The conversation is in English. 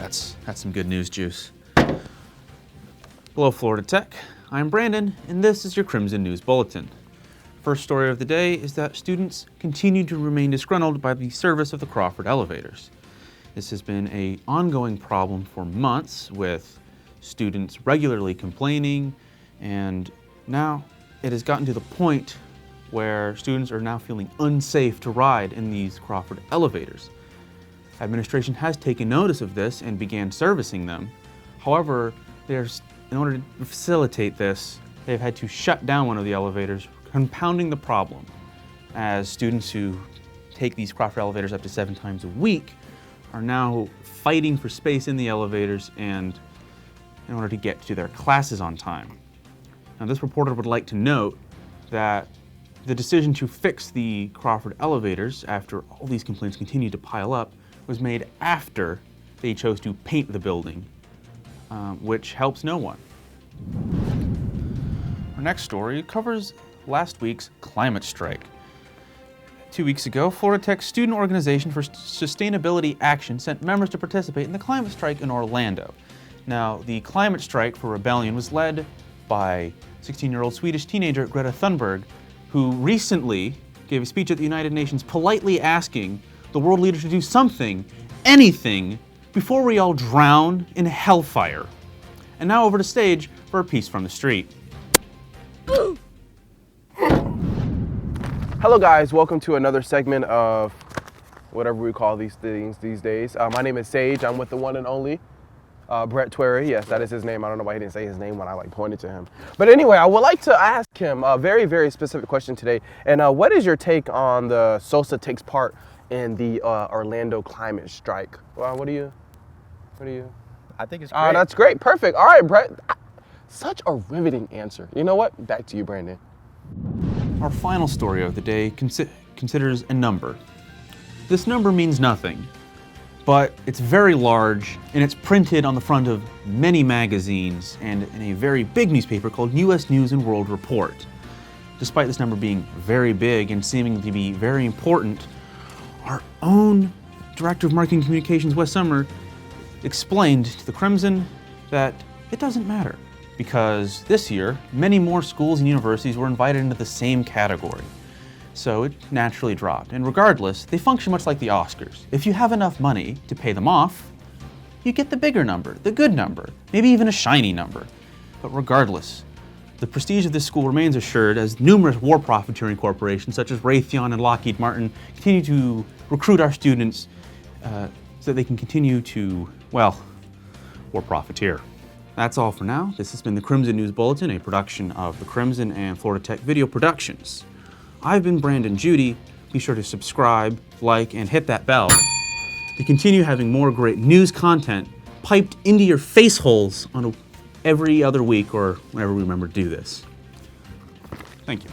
that's some good news juice. Hello, Florida Tech. I'm Brandon, and this is your Crimson News Bulletin. First story of the day is that students continue to remain disgruntled by the service of the Crawford elevators. This has been an ongoing problem for months, with students regularly complaining, and now it has gotten to the point where students are now feeling unsafe to ride in these Crawford elevators. Administration has taken notice of this and began servicing them. However, in order to facilitate this, they've had to shut down one of the elevators, compounding the problem, as students who take these Crawford elevators up to 7 times a week are now fighting for space in the elevators and in order to get to their classes on time. Now, this reporter would like to note that the decision to fix the Crawford elevators, after all these complaints continued to pile up, was made after they chose to paint the building, which helps no one. Our next story covers last week's climate strike. 2 weeks ago, Florida Tech's Student Organization for Sustainability Action sent members to participate in the climate strike in Orlando. Now, the climate strike for rebellion was led by 16-year-old Swedish teenager Greta Thunberg, who recently gave a speech at the United Nations politely asking the world leaders to do something, anything, before we all drown in hellfire. And now over to stage for a piece from the street. Hello guys, welcome to another segment of whatever we call these things these days. My name is Sage. I'm with the one and only Brett Twerry. Yes, that is his name. I don't know why he didn't say his name when I pointed to him. But anyway, I would like to ask him a very, very specific question today. And what is your take on the Sosa takes part in the Orlando climate strike? Well, what do you? I think it's great. That's great. Perfect. All right, Brett. Such a riveting answer. You know what? Back to you, Brandon. Our final story of the day considers a number. This number means nothing, but it's very large, and it's printed on the front of many magazines and in a very big newspaper called U.S. News and World Report. Despite this number being very big and seeming to be very important, our own Director of Marketing Communications, Wes Summer, explained to the Crimson that it doesn't matter, because this year, many more schools and universities were invited into the same category. So it naturally dropped. And regardless, they function much like the Oscars. If you have enough money to pay them off, you get the bigger number, the good number, maybe even a shiny number. But regardless, the prestige of this school remains assured as numerous war profiteering corporations such as Raytheon and Lockheed Martin continue to recruit our students so that they can continue to, well, war profiteer. That's all for now. This has been the Crimson News Bulletin, a production of the Crimson and Florida Tech Video Productions. I've been Brandon Judy. Be sure to subscribe, like, and hit that bell to continue having more great news content piped into your face holes on every other week or whenever we remember to do this. Thank you.